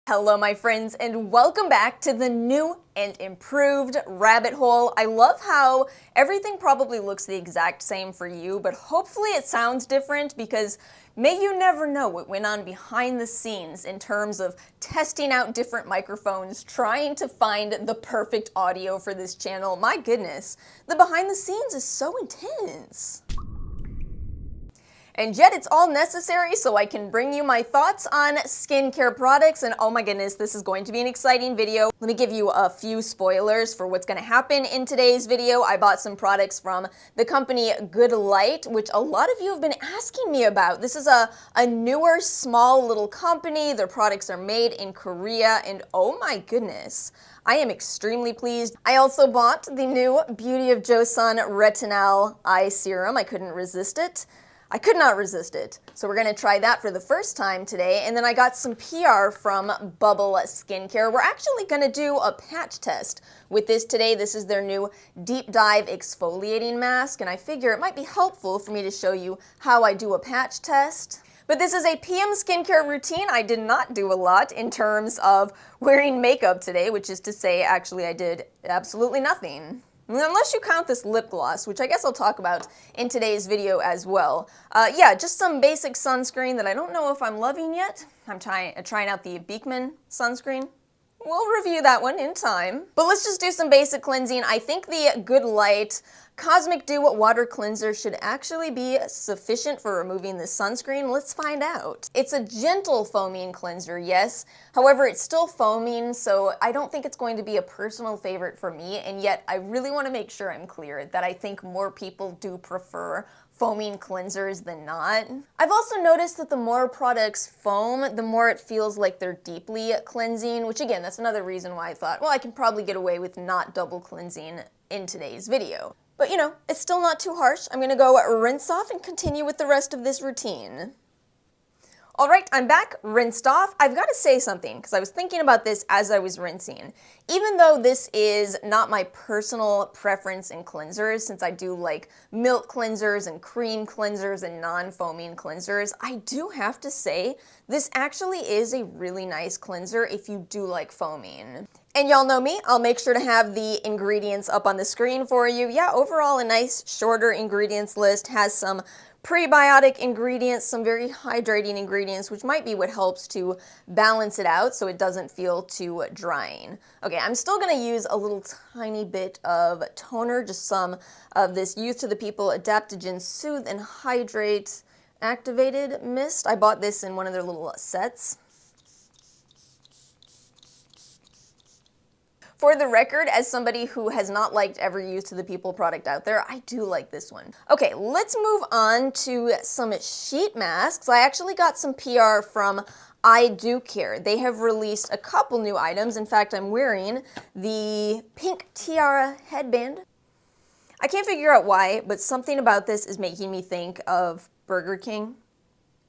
Hello my friends, and welcome back to the new and improved rabbit hole. I love how everything probably looks the exact same for you, but hopefully it sounds different because may you never know what went on behind the scenes in terms of testing out different microphones, trying to find the perfect audio for this channel. My goodness, the behind the scenes is so intense. And yet it's all necessary so I can bring you my thoughts on skincare products, and oh my goodness, this is going to be an exciting video. Let me give you a few spoilers for what's going to happen in today's video. I bought some products from the company Good Light, which a lot of you have been asking me about. This is a newer, small little company. Their products are made in Korea, and oh my goodness, I am extremely pleased. I also bought the new Beauty of Joseon Retinal Eye Serum. I couldn't resist it. I could not resist it. So we're gonna try that for the first time today. And then I got some PR from Bubble Skincare. We're actually gonna do a patch test with this today. This is their new Deep Dive Exfoliating Mask, and I figure it might be helpful for me to show you how I do a patch test. But this is a PM skincare routine. I did not do a lot in terms of wearing makeup today, which is to say, actually I did absolutely nothing. Unless you count this lip gloss, which I guess I'll talk about in today's video as well. Yeah, just some basic sunscreen that I don't know if I'm loving yet. I'm trying out the Beekman sunscreen. We'll review that one in time. But let's just do some basic cleansing. I think the Good Light Cosmic Dew Water Cleanser should actually be sufficient for removing the sunscreen. Let's find out. It's a gentle foaming cleanser, yes. However, it's still foaming, so I don't think it's going to be a personal favorite for me, and yet I really want to make sure I'm clear that I think more people do prefer foaming cleansers than not. I've also noticed that the more products foam, the more it feels like they're deeply cleansing, which again, that's another reason why I thought, well, I can probably get away with not double cleansing in today's video. But you know, it's still not too harsh. I'm gonna go rinse off and continue with the rest of this routine. All right, I'm back, rinsed off. I've got to say something, because I was thinking about this as I was rinsing. Even though this is not my personal preference in cleansers, since I do like milk cleansers and cream cleansers and non-foaming cleansers, I do have to say this actually is a really nice cleanser if you do like foaming. And y'all know me, I'll make sure to have the ingredients up on the screen for you. Yeah, overall a nice shorter ingredients list, has some prebiotic ingredients, some very hydrating ingredients, which might be what helps to balance it out so it doesn't feel too drying. Okay, I'm still gonna use a little tiny bit of toner, just some of this Youth to the People Adaptogen Soothe and Hydrate Activated Mist. I bought this in one of their little sets. For the record, as somebody who has not liked every Youth to the People product out there, I do like this one. Okay, let's move on to some sheet masks. I actually got some PR from I Do Care. They have released a couple new items. In fact, I'm wearing the pink tiara headband. I can't figure out why, but something about this is making me think of Burger King.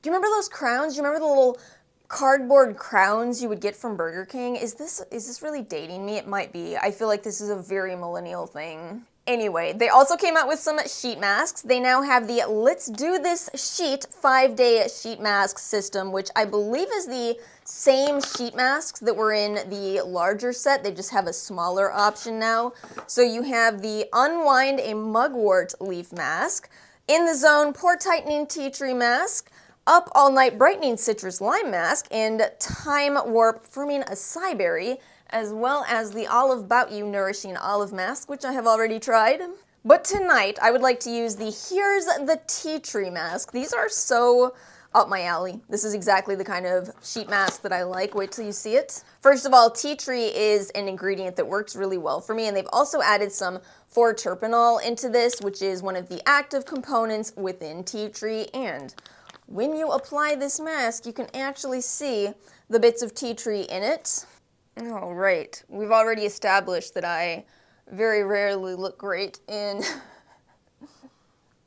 Do you remember those crowns? Do you remember the little cardboard crowns you would get from Burger King? Is this really dating me? It might be. I feel like this is a very millennial thing. Anyway, they also came out with some sheet masks. They now have the Let's Do This Sheet 5-day sheet mask system, which I believe is the same sheet masks that were in the larger set. They just have a smaller option now. So you have the Unwind a Mugwort Leaf Mask, In the Zone Pore Tightening Tea Tree Mask, Up All Night Brightening Citrus Lime Mask, and Time Warp Firming Acai Berry, as well as the Olive Bout You Nourishing Olive Mask, which I have already tried. But tonight, I would like to use the Here's the Tea Tree Mask. These are so up my alley. This is exactly the kind of sheet mask that I like. Wait till you see it. First of all, tea tree is an ingredient that works really well for me, and they've also added some 4-terpenol into this, which is one of the active components within tea tree, and when you apply this mask, you can actually see the bits of tea tree in it. All right, we've already established that I very rarely look great in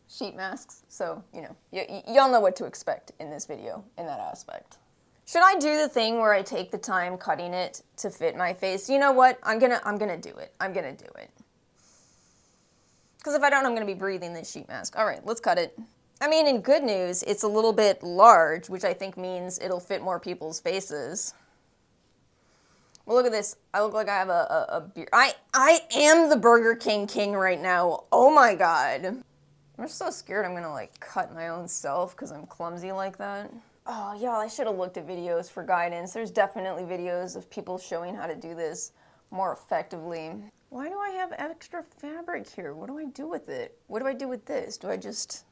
sheet masks, so, you know, y'all know what to expect in this video in that aspect. Should I do the thing where I take the time cutting it to fit my face? You know what? I'm gonna do it. I'm gonna do it. Because if I don't, I'm gonna be breathing this sheet mask. All right, let's cut it. I mean, in good news, it's a little bit large, which I think means it'll fit more people's faces. Well, look at this. I look like I have a beer. I am the Burger King right now. Oh my god. I'm just so scared I'm gonna like cut my own self because I'm clumsy like that. Oh, y'all, I should have looked at videos for guidance. There's definitely videos of people showing how to do this more effectively. Why do I have extra fabric here? What do I do with it? What do I do with this? Do I just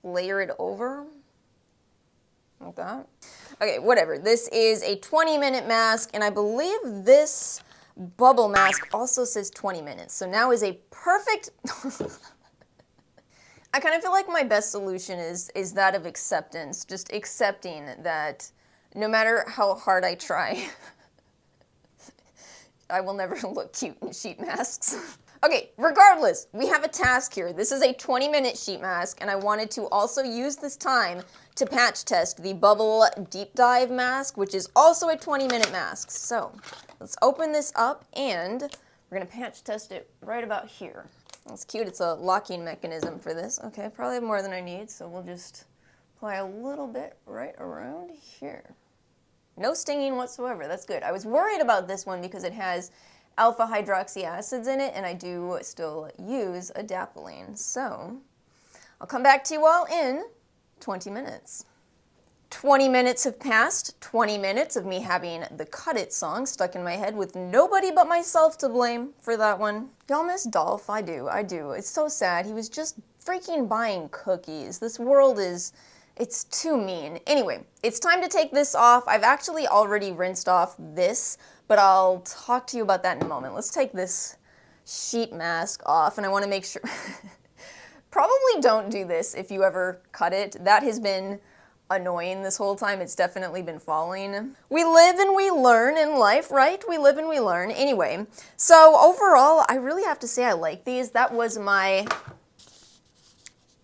layer it over? Like that? Okay, whatever. This is a 20-minute mask, and I believe this bubble mask also says 20 minutes. So now is a perfect... I kind of feel like my best solution is that of acceptance. Just accepting that no matter how hard I try, I will never look cute in sheet masks. Okay, regardless, we have a task here. This is a 20-minute sheet mask, and I wanted to also use this time to patch test the Bubble Deep Dive mask, which is also a 20-minute mask. So let's open this up, and we're gonna patch test it right about here. That's cute, it's a locking mechanism for this. Okay, probably have more than I need, so we'll just apply a little bit right around here. No stinging whatsoever, that's good. I was worried about this one because it has alpha hydroxy acids in it, and I do still use adapalene. So I'll come back to you all in 20 minutes. 20 minutes have passed, 20 minutes of me having the Cut It song stuck in my head with nobody but myself to blame for that one. Y'all miss Dolph? I do. It's so sad. He was just freaking buying cookies. This world is, it's too mean. Anyway, it's time to take this off. I've actually already rinsed off this, but I'll talk to you about that in a moment. Let's take this sheet mask off, and I want to make sure... Probably don't do this if you ever cut it. That has been annoying this whole time. It's definitely been falling. We live and we learn in life, right? We live and we learn. Anyway, so overall, I really have to say I like these. That was my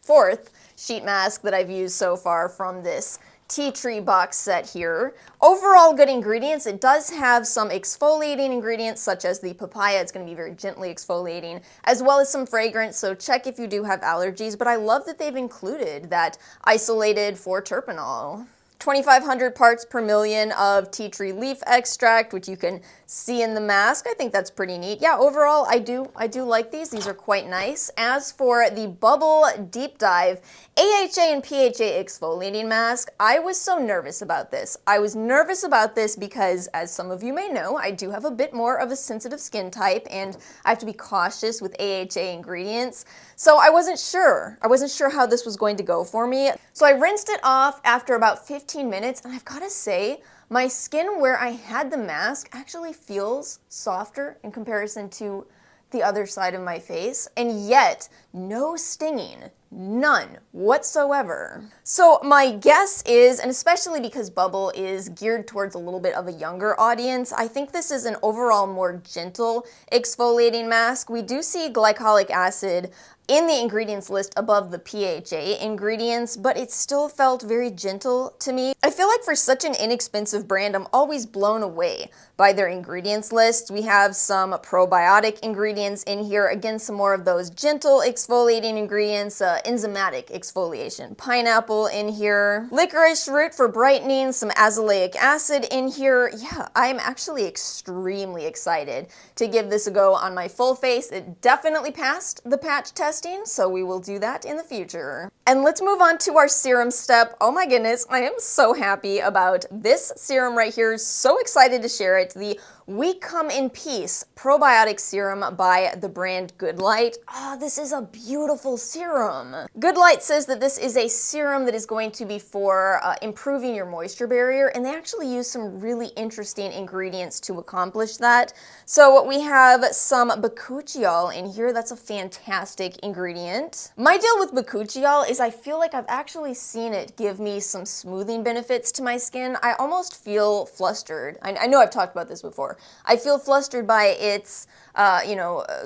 4th sheet mask that I've used so far from this tea tree box set here. Overall good ingredients. It does have some exfoliating ingredients such as the papaya. It's going to be very gently exfoliating, as well as some fragrance, so check if you do have allergies. But I love that they've included that isolated 4-terpenol. 2,500 parts per million of tea tree leaf extract, which you can see in the mask. I think that's pretty neat. Yeah, overall, I do like these. These are quite nice. As for the Bubble Deep Dive AHA and PHA exfoliating mask, I was so nervous about this. I was nervous about this because, as some of you may know, I do have a bit more of a sensitive skin type, and I have to be cautious with AHA ingredients. So I wasn't sure. I wasn't sure how this was going to go for me. So I rinsed it off after about 15 minutes, and I've got to say, my skin where I had the mask actually feels softer in comparison to the other side of my face, and yet no stinging, none whatsoever. So my guess is, and especially because Bubble is geared towards a little bit of a younger audience, I think this is an overall more gentle exfoliating mask. We do see glycolic acid in the ingredients list above the PHA ingredients, but it still felt very gentle to me. I feel like for such an inexpensive brand, I'm always blown away by their ingredients list. We have some probiotic ingredients in here, again some more of those gentle exfoliating ingredients, enzymatic exfoliation, pineapple in here, licorice root for brightening, some azelaic acid in here. Yeah, I'm actually extremely excited to give this a go on my full face. It definitely passed the patch test, so we will do that in the future. And let's move on to our serum step. Oh my goodness, I am so happy about this serum right here. So excited to share it. The We Come in Peace Probiotic Serum by the brand Good Light. Oh, this is a beautiful serum. Good Light says that this is a serum that is going to be for improving your moisture barrier, and they actually use some really interesting ingredients to accomplish that. So we have some bakuchiol in here. That's a fantastic ingredient. My deal with bakuchiol is I feel like I've actually seen it give me some smoothing benefits to my skin. I almost feel flustered. I know I've talked about this before. I feel flustered by its,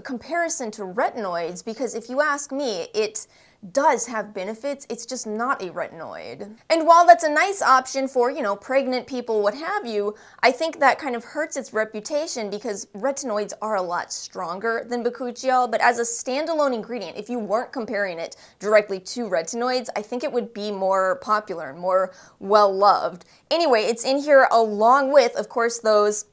comparison to retinoids, because if you ask me, it does have benefits, it's just not a retinoid. And while that's a nice option for, you know, pregnant people, what have you, I think that kind of hurts its reputation because retinoids are a lot stronger than bakuchiol, but as a standalone ingredient, if you weren't comparing it directly to retinoids, I think it would be more popular and more well-loved. Anyway, it's in here along with, of course, those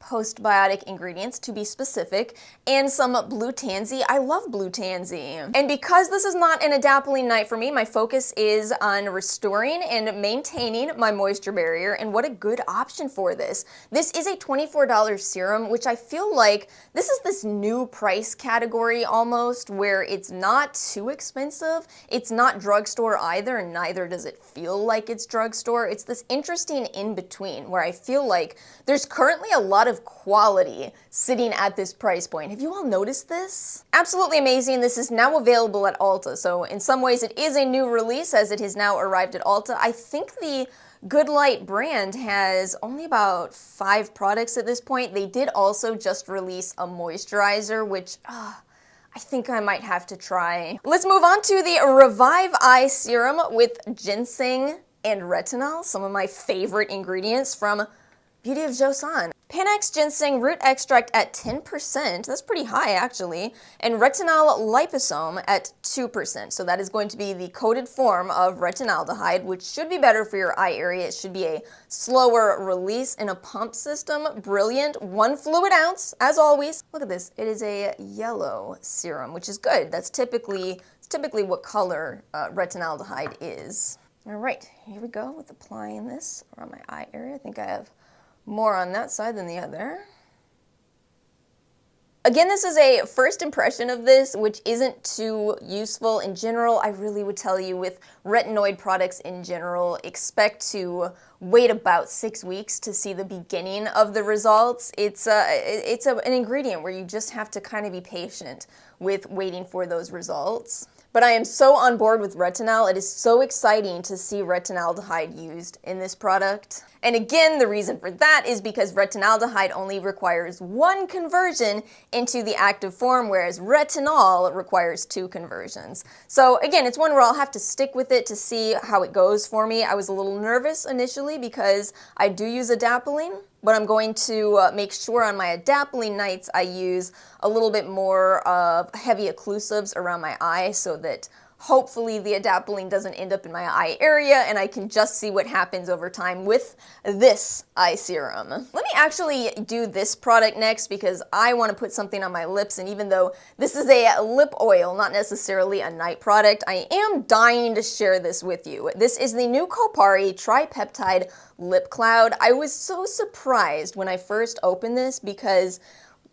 postbiotic ingredients, to be specific, and some blue tansy. I love blue tansy. And because this is not an adapalene night for me, my focus is on restoring and maintaining my moisture barrier, and what a good option for this. This is a $24 serum, which I feel like this is this new price category almost, where it's not too expensive, it's not drugstore either, and neither does it feel like it's drugstore. It's this interesting in-between where I feel like there's currently a lot of quality sitting at this price point. Have you all noticed this? Absolutely amazing. This is now available at Ulta, so in some ways it is a new release as it has now arrived at Ulta. I think the Good Light brand has only about 5 products at this point. They did also just release a moisturizer, which I think I might have to try. Let's move on to the Revive Eye Serum with ginseng and retinol, some of my favorite ingredients from Beauty of Joseon. Panax ginseng root extract at 10%, that's pretty high actually, and retinol liposome at 2%. So that is going to be the coated form of retinaldehyde, which should be better for your eye area. It should be a slower release in a pump system. Brilliant. 1 fluid ounce, as always. Look at this. It is a yellow serum, which is good. That's typically what color retinaldehyde is. All right, here we go with applying this around my eye area. I think I have more on that side than the other. Again, this is a first impression of this, which isn't too useful in general. I really would tell you with retinoid products in general, expect to wait about 6 weeks to see the beginning of the results. It's an ingredient where you just have to kind of be patient with waiting for those results. But I am so on board with retinol. It is so exciting to see retinaldehyde used in this product. And again, the reason for that is because retinaldehyde only requires 1 conversion into the active form, whereas retinol requires 2 conversions. So again, it's one where I'll have to stick with it to see how it goes for me. I was a little nervous initially because I do use adapalene, but I'm going to make sure on my adapalene nights I use a little bit more of heavy occlusives around my eye so that hopefully the adapalene doesn't end up in my eye area and I can just see what happens over time with this eye serum. Let me actually do this product next because I want to put something on my lips, and even though this is a lip oil, not necessarily a night product, I am dying to share this with you. This is the new Kopari Tripeptide Lip Cloud. I was so surprised when I first opened this because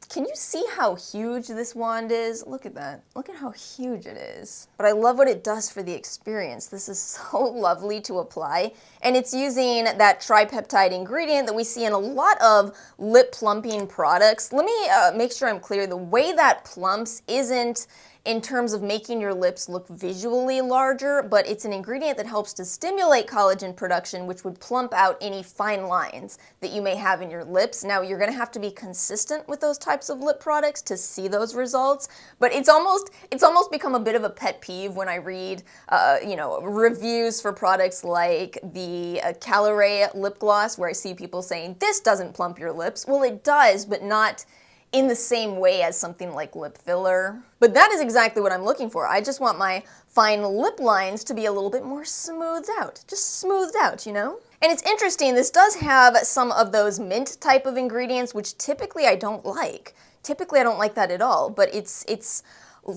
can you see how huge this wand is? Look at that. Look at how huge it is. But I love what it does for the experience. This is so lovely to apply. And it's using that tripeptide ingredient that we see in a lot of lip plumping products. Let me make sure I'm clear. The way that plumps isn't in terms of making your lips look visually larger, but it's an ingredient that helps to stimulate collagen production, which would plump out any fine lines that you may have in your lips. Now, you're gonna have to be consistent with those types of lip products to see those results, but it's almost become a bit of a pet peeve when I read, reviews for products like the Caloray lip gloss, where I see people saying, this doesn't plump your lips. Well, it does, but not in the same way as something like lip filler. But that is exactly what I'm looking for. I just want my fine lip lines to be a little bit more smoothed out. Just smoothed out, you know? And it's interesting, this does have some of those mint type of ingredients, which typically I don't like. Typically I don't like that at all, but it's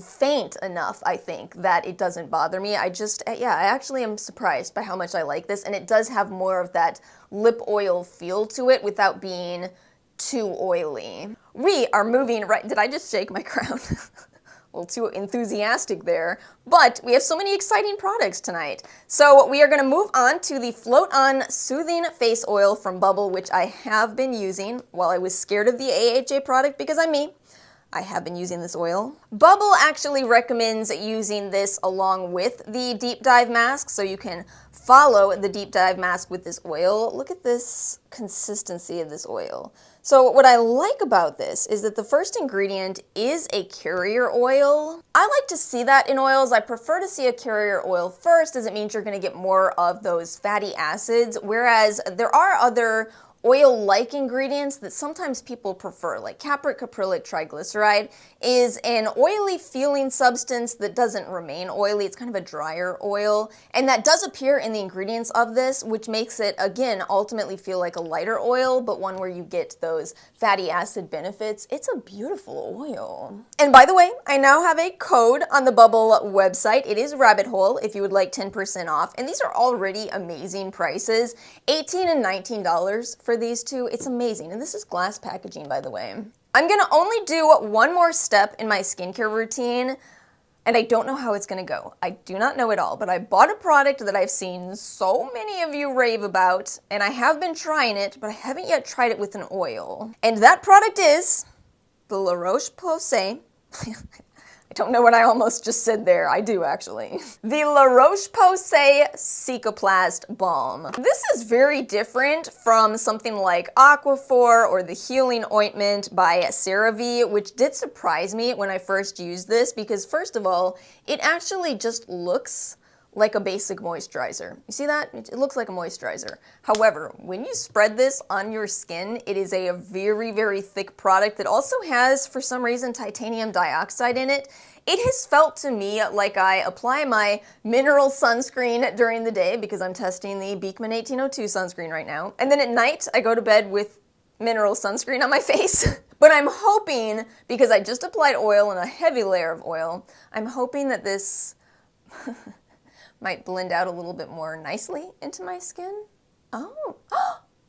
faint enough, I think, that it doesn't bother me. I actually am surprised by how much I like this, and it does have more of that lip oil feel to it without being too oily. We are moving right, did I just shake my crown? A little too enthusiastic there, but we have so many exciting products tonight. So we are gonna move on to the Float On Soothing Face Oil from Bubble, which I have been using while I was scared of the AHA product because I'm me. I have been using this oil. Bubble actually recommends using this along with the deep dive mask, so you can follow the deep dive mask with this oil. Look at this consistency of this oil. So what I like about this is that the first ingredient is a carrier oil. I like to see that in oils. I prefer to see a carrier oil first, as it means you're going to get more of those fatty acids, whereas there are other oil-like ingredients that sometimes people prefer, like capric caprylic triglyceride is an oily feeling substance that doesn't remain oily. It's kind of a drier oil, and that does appear in the ingredients of this, which makes it, again, ultimately feel like a lighter oil, but one where you get those fatty acid benefits. It's a beautiful oil. And by the way, I now have a code on the Bubble website. It is Rabbit Hole if you would like 10% off, and these are already amazing prices, $18 and $19 for these two. It's amazing, and this is glass packaging, by the way. I'm gonna only do one more step in my skincare routine, and I don't know how it's gonna go. I do not know at all, but I bought a product that I've seen so many of you rave about, and I have been trying it, but I haven't yet tried it with an oil. And that product is the La-Roche Posay. I don't know what I almost just said there. I do, actually. The La-Roche Posay Cicaplast Balm. This is very different from something like Aquaphor or the Healing Ointment by CeraVe, which did surprise me when I first used this because, first of all, it actually just looks like a basic moisturizer. You see that? It looks like a moisturizer. However, when you spread this on your skin, it is a very, very thick product that also has, for some reason, titanium dioxide in it. It has felt to me like I apply my mineral sunscreen during the day because I'm testing the Beekman 1802 sunscreen right now. And then at night, I go to bed with mineral sunscreen on my face. But I'm hoping, because I just applied oil and a heavy layer of oil, I'm hoping that this might blend out a little bit more nicely into my skin. Oh,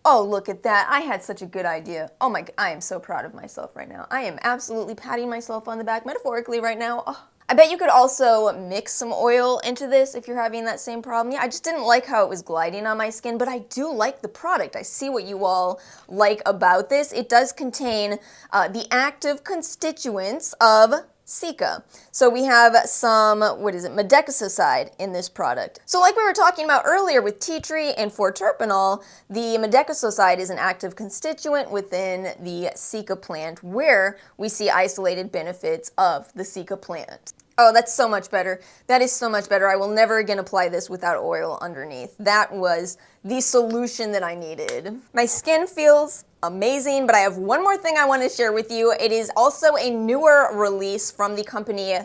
oh, look at that. I had such a good idea. Oh my, I am so proud of myself right now. I am absolutely patting myself on the back metaphorically right now. Oh. I bet you could also mix some oil into this if you're having that same problem. Yeah, I just didn't like how it was gliding on my skin, but I do like the product. I see what you all like about this. It does contain the active constituents of Cica. So we have some, medecoside in this product. So like we were talking about earlier with tea tree and 4-terpenol, the medecoside is an active constituent within the Cica plant where we see isolated benefits of the Cica plant. Oh, that's so much better. That is so much better. I will never again apply this without oil underneath. That was the solution that I needed. My skin feels amazing, but I have one more thing I want to share with you. It is also a newer release from the company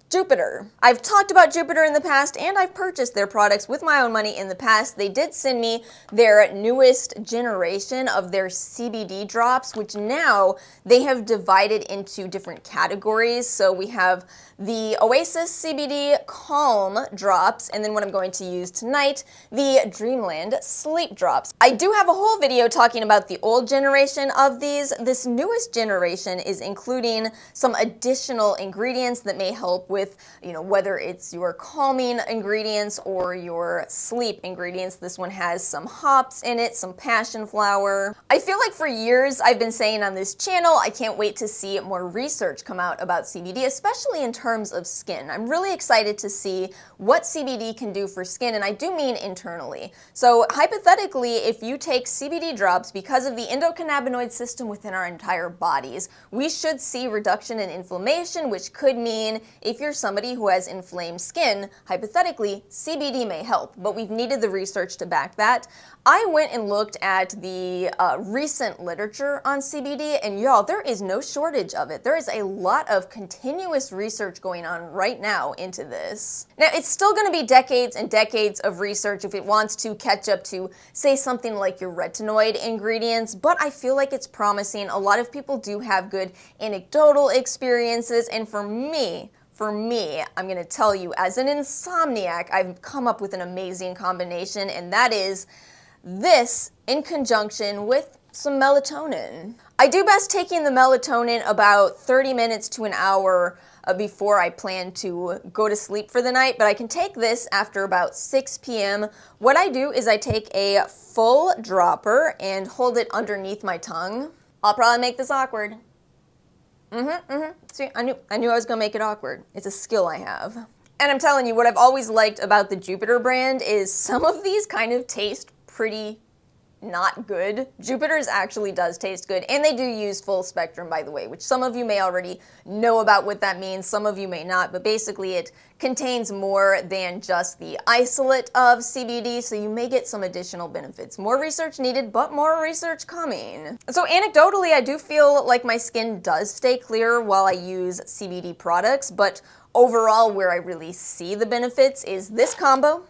Jupiter. I've talked about Jupiter in the past, and I've purchased their products with my own money in the past. They did send me their newest generation of their CBD drops, which now they have divided into different categories. So we have the Oasis CBD Calm drops, and then what I'm going to use tonight, the Dreamland Sleep drops. I do have a whole video talking about the old generation of these. This newest generation is including some additional ingredients that may help with, whether it's your calming ingredients or your sleep ingredients. This one has some hops in it, some passion flower. I feel like for years I've been saying on this channel, I can't wait to see more research come out about CBD, especially in terms of skin. I'm really excited to see what CBD can do for skin, and I do mean internally. So hypothetically, if you take CBD drops, because of the endocannabinoid system within our entire bodies, we should see reduction in inflammation, which could mean if you're somebody who has inflamed skin, hypothetically, CBD may help, but we've needed the research to back that. I went and looked at the recent literature on CBD, and y'all, there is no shortage of it. There is a lot of continuous research going on right now into this. Now, it's still going to be decades and decades of research if it wants to catch up to, say, something like your retinoid ingredients, but I feel like it's promising. A lot of people do have good anecdotal experiences, and for me, I'm going to tell you, as an insomniac, I've come up with an amazing combination, and that is this in conjunction with some melatonin. I do best taking the melatonin about 30 minutes to an hour before I plan to go to sleep for the night, but I can take this after about 6 p.m. What I do is I take a full dropper and hold it underneath my tongue. I'll probably make this awkward. See, I knew I was gonna make it awkward. It's a skill I have. And I'm telling you, what I've always liked about the Jupiter brand is some of these kind of taste pretty not good. Jupiter's actually does taste good, and they do use full spectrum, by the way, which some of you may already know about what that means, some of you may not, but basically it contains more than just the isolate of CBD, so you may get some additional benefits. More research needed, but more research coming. So anecdotally, I do feel like my skin does stay clear while I use CBD products, but overall where I really see the benefits is this combo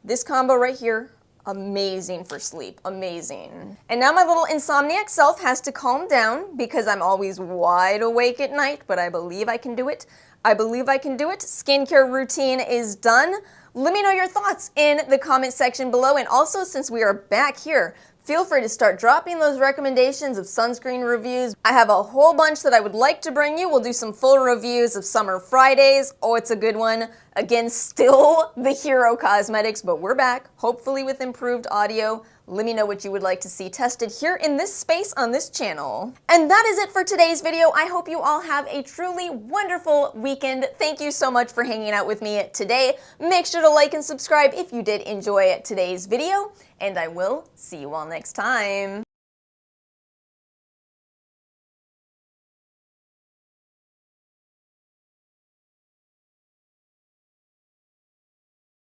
right here. Amazing for sleep, amazing. And now my little insomniac self has to calm down because I'm always wide awake at night, but I believe I can do it. I believe I can do it. Skincare routine is done. Let me know your thoughts in the comment section below, and also since we are back here, feel free to start dropping those recommendations of sunscreen reviews. I have a whole bunch that I would like to bring you. We'll do some full reviews of Summer Fridays. Oh, it's a good one. Again, still the Hero Cosmetics, but we're back, hopefully with improved audio. Let me know what you would like to see tested here in this space on this channel. And that is it for today's video. I hope you all have a truly wonderful weekend. Thank you so much for hanging out with me today. Make sure to like and subscribe if you did enjoy today's video, and I will see you all next time.